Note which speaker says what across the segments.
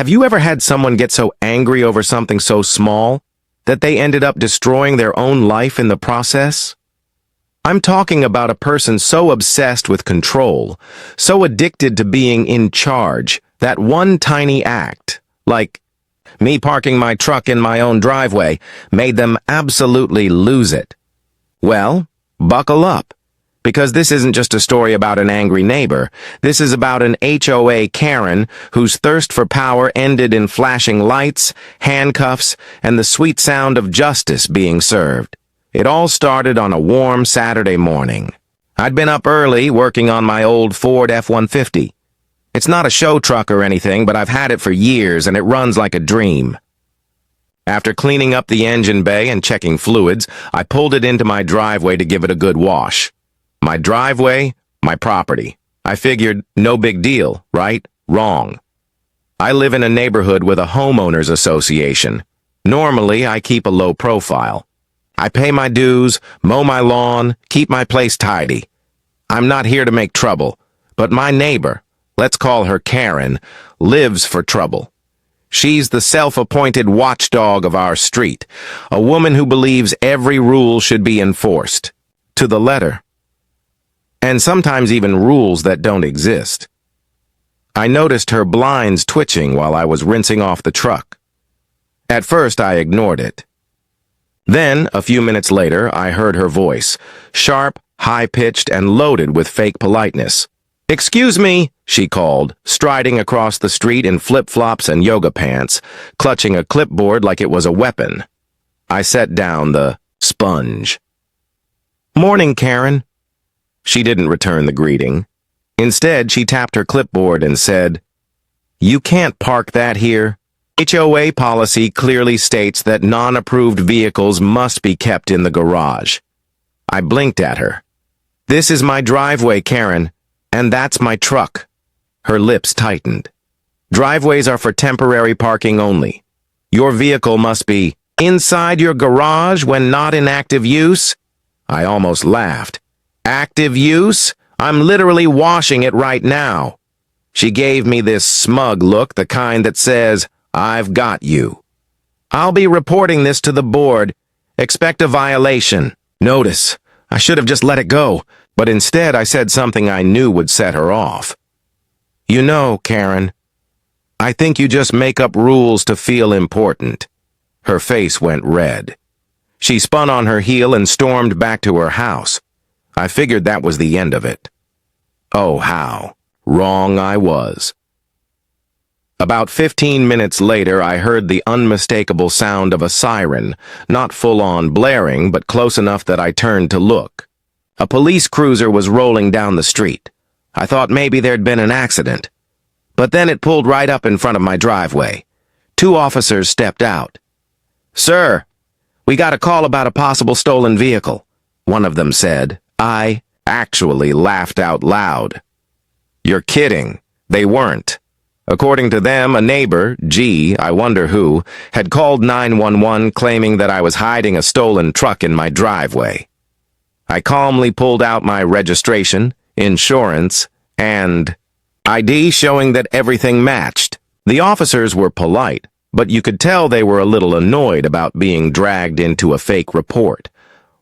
Speaker 1: Have you ever had someone get so angry over something so small that they ended up destroying their own life in the process? I'm talking about a person so obsessed with control, so addicted to being in charge, that one tiny act, like me parking my truck in my own driveway, made them absolutely lose it. Well, buckle up. Because this isn't just a story about an angry neighbor. This is about an HOA Karen whose thirst for power ended in flashing lights, handcuffs, and the sweet sound of justice being served. It all started on a warm Saturday morning. I'd been up early working on my old Ford F-150. It's not a show truck or anything, but I've had it for years and it runs like a dream. After cleaning up the engine bay and checking fluids, I pulled it into my driveway to give it a good wash. My driveway, my property. I figured, no big deal, right? Wrong. I live in a neighborhood with a homeowners association. Normally, I keep a low profile. I pay my dues, mow my lawn, keep my place tidy. I'm not here to make trouble, but my neighbor, let's call her Karen, lives for trouble. She's the self-appointed watchdog of our street, a woman who believes every rule should be enforced, to the letter. And sometimes even rules that don't exist. I noticed her blinds twitching while I was rinsing off the truck. At first, I ignored it. Then, a few minutes later, I heard her voice, sharp, high-pitched, and loaded with fake politeness. "Excuse me," she called, striding across the street in flip-flops and yoga pants, clutching a clipboard like it was a weapon. I set down the sponge. "Morning, Karen." She didn't return the greeting. Instead, she tapped her clipboard and said, "You can't park that here. HOA policy clearly states that non-approved vehicles must be kept in the garage." I blinked at her. "This is my driveway, Karen, and that's my truck." Her lips tightened. "Driveways are for temporary parking only. Your vehicle must be inside your garage when not in active use." I almost laughed. "Active use? I'm literally washing it right now." She gave me this smug look, the kind that says, "I've got you." "I'll be reporting this to the board. Expect a violation." Notice, I should have just let it go, but instead I said something I knew would set her off. "You know, Karen, I think you just make up rules to feel important." Her face went red. She spun on her heel and stormed back to her house. I figured that was the end of it. Oh, how wrong I was. About 15 minutes later, I heard the unmistakable sound of a siren, not full-on blaring, but close enough that I turned to look. A police cruiser was rolling down the street. I thought maybe there'd been an accident. But then it pulled right up in front of my driveway. 2 officers stepped out. "Sir, we got a call about a possible stolen vehicle," one of them said. I actually laughed out loud. "You're kidding. They weren't." According to them, a neighbor, I wonder who, had called 911 claiming that I was hiding a stolen truck in my driveway. I calmly pulled out my registration, insurance, and ID showing that everything matched. The officers were polite, but you could tell they were a little annoyed about being dragged into a fake report.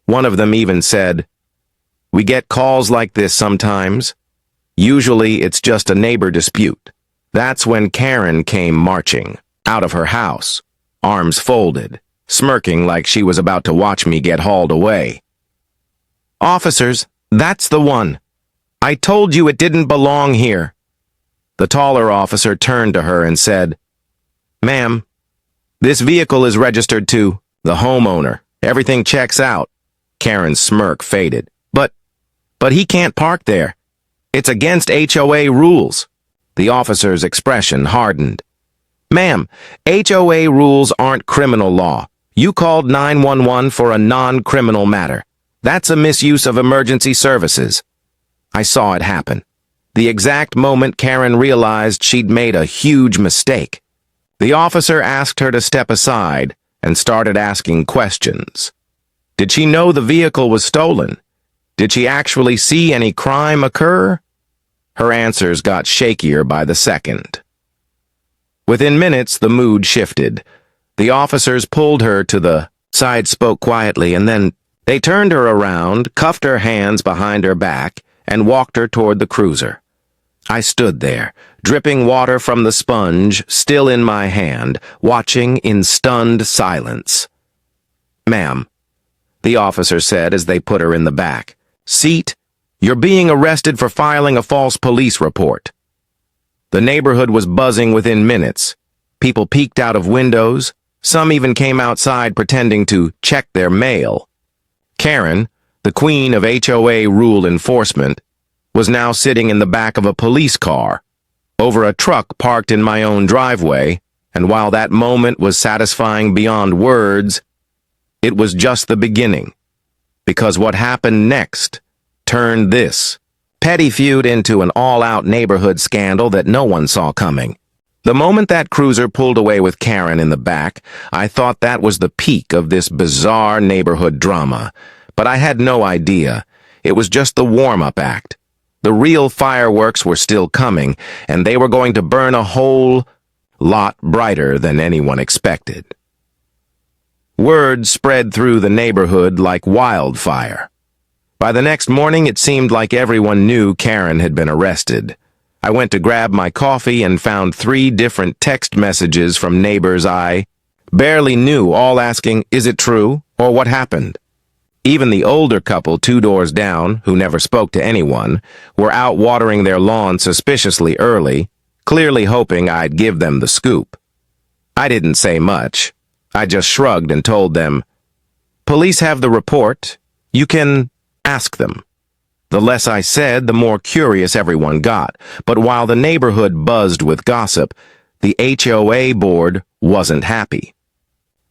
Speaker 1: One of them even said, "We get calls like this sometimes. Usually it's just a neighbor dispute." That's when Karen came marching out of her house, arms folded, smirking like she was about to watch me get hauled away. "Officers, that's the one. I told you it didn't belong here." The taller officer turned to her and said, "Ma'am, this vehicle is registered to the homeowner. Everything checks out." Karen's smirk faded. But he can't park there. It's against HOA rules." The officer's expression hardened. "Ma'am, HOA rules aren't criminal law. You called 911 for a non-criminal matter. That's a misuse of emergency services." I saw it happen. The exact moment Karen realized she'd made a huge mistake. The officer asked her to step aside and started asking questions. Did she know the vehicle was stolen? Did she actually see any crime occur? Her answers got shakier by the second. Within minutes, the mood shifted. The officers pulled her to the side, spoke quietly, and then they turned her around, cuffed her hands behind her back, and walked her toward the cruiser. I stood there, dripping water from the sponge still in my hand, watching in stunned silence. "Ma'am," the officer said as they put her in the back seat, "you're being arrested for filing a false police report." The neighborhood was buzzing within minutes. People peeked out of windows. Some even came outside pretending to check their mail. Karen, the queen of HOA rule enforcement, was now sitting in the back of a police car, over a truck parked in my own driveway, and while that moment was satisfying beyond words, it was just the beginning. Because what happened next turned this petty feud into an all-out neighborhood scandal that no one saw coming. The moment that cruiser pulled away with Karen in the back, I thought that was the peak of this bizarre neighborhood drama. But I had no idea. It was just the warm-up act. The real fireworks were still coming, and they were going to burn a whole lot brighter than anyone expected. Word spread through the neighborhood like wildfire. By the next morning, it seemed like everyone knew Karen had been arrested. I went to grab my coffee and found 3 different text messages from neighbors I barely knew, all asking, "Is it true?" or "What happened?" Even the older couple 2 doors down, who never spoke to anyone, were out watering their lawn suspiciously early, clearly hoping I'd give them the scoop. I didn't say much. I just shrugged and told them, "Police have the report. You can ask them." The less I said, the more curious everyone got. But while the neighborhood buzzed with gossip, the HOA board wasn't happy.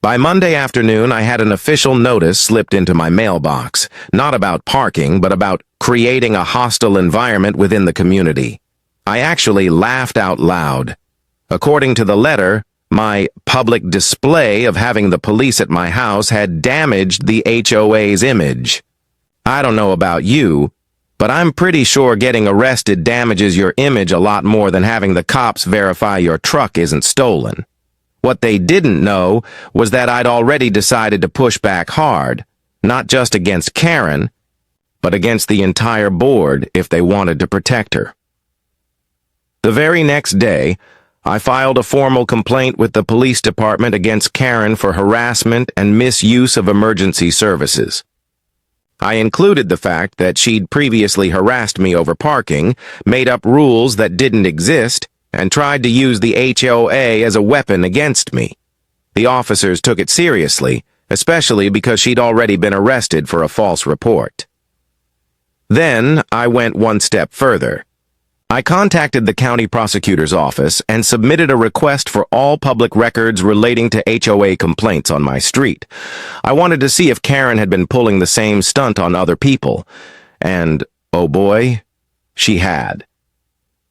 Speaker 1: By Monday afternoon, I had an official notice slipped into my mailbox, not about parking, but about creating a hostile environment within the community. I actually laughed out loud. According to the letter, my public display of having the police at my house had damaged the HOA's image. I don't know about you, but I'm pretty sure getting arrested damages your image a lot more than having the cops verify your truck isn't stolen. What they didn't know was that I'd already decided to push back hard, not just against Karen, but against the entire board if they wanted to protect her. The very next day, I filed a formal complaint with the police department against Karen for harassment and misuse of emergency services. I included the fact that she'd previously harassed me over parking, made up rules that didn't exist, and tried to use the HOA as a weapon against me. The officers took it seriously, especially because she'd already been arrested for a false report. Then I went one step further. I contacted the county prosecutor's office and submitted a request for all public records relating to HOA complaints on my street. I wanted to see if Karen had been pulling the same stunt on other people, and, oh boy, she had.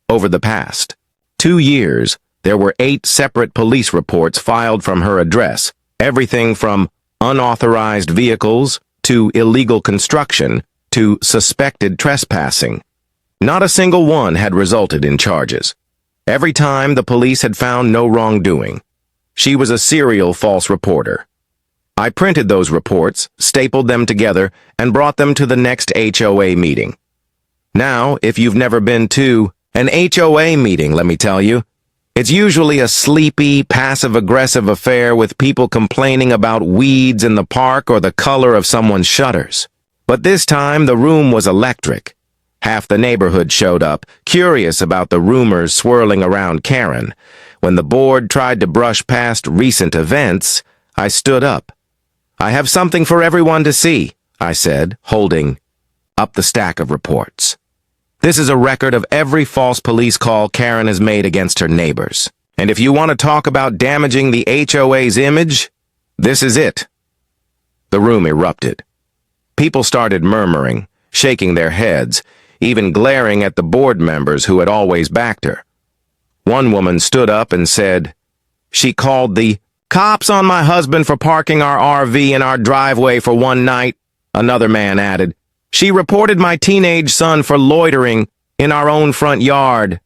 Speaker 1: Over the past 2 years, there were 8 separate police reports filed from her address, everything from unauthorized vehicles to illegal construction to suspected trespassing. Not a single one had resulted in charges. Every time the police had found no wrongdoing. She was a serial false reporter. I printed those reports, stapled them together, and brought them to the next HOA meeting. Now, if you've never been to an HOA meeting, let me tell you, it's usually a sleepy, passive-aggressive affair with people complaining about weeds in the park or the color of someone's shutters. But this time, the room was electric. Half the neighborhood showed up, curious about the rumors swirling around Karen. When the board tried to brush past recent events, I stood up. "I have something for everyone to see," I said, holding up the stack of reports. "This is a record of every false police call Karen has made against her neighbors. And if you want to talk about damaging the HOA's image, this is it." The room erupted. People started murmuring, shaking their heads, even glaring at the board members who had always backed her. One woman stood up and said, "She called the cops on my husband for parking our RV in our driveway for one night." Another man added, "She reported my teenage son for loitering in our own front yard."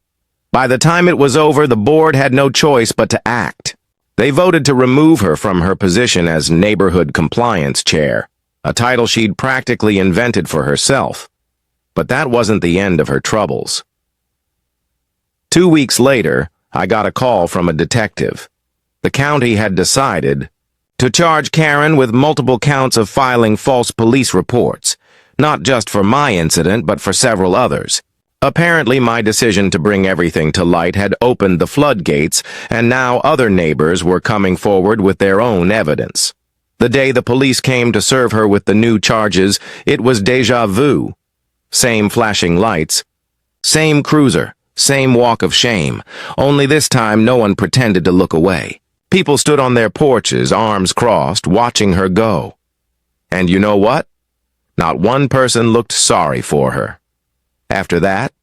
Speaker 1: By the time it was over, the board had no choice but to act. They voted to remove her from her position as Neighborhood Compliance Chair, a title she'd practically invented for herself. But that wasn't the end of her troubles. 2 weeks later, I got a call from a detective. The county had decided to charge Karen with multiple counts of filing false police reports, not just for my incident, but for several others. Apparently, my decision to bring everything to light had opened the floodgates, and now other neighbors were coming forward with their own evidence. The day the police came to serve her with the new charges, it was déjà vu. Same flashing lights, same cruiser, same walk of shame, only this time no one pretended to look away. People stood on their porches, arms crossed, watching her go. And you know what? Not one person looked sorry for her. After that,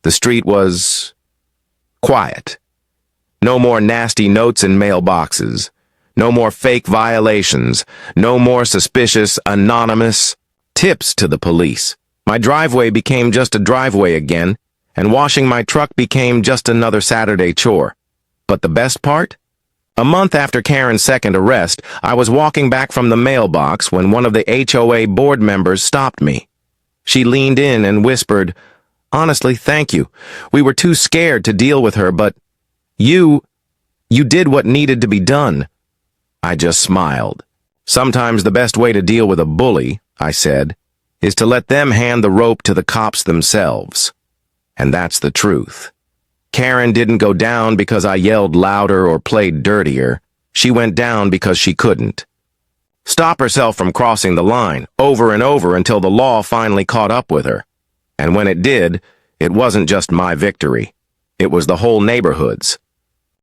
Speaker 1: the street was quiet. No more nasty notes in mailboxes. No more fake violations. No more suspicious, anonymous tips to the police. My driveway became just a driveway again, and washing my truck became just another Saturday chore. But the best part? A month after Karen's second arrest, I was walking back from the mailbox when one of the HOA board members stopped me. She leaned in and whispered, "Honestly, thank you. We were too scared to deal with her, but you did what needed to be done." I just smiled. "Sometimes the best way to deal with a bully," I said, "is to let them hand the rope to the cops themselves." And that's the truth. Karen didn't go down because I yelled louder or played dirtier. She went down because she couldn't stop herself from crossing the line over and over until the law finally caught up with her. And when it did, it wasn't just my victory. It was the whole neighborhood's.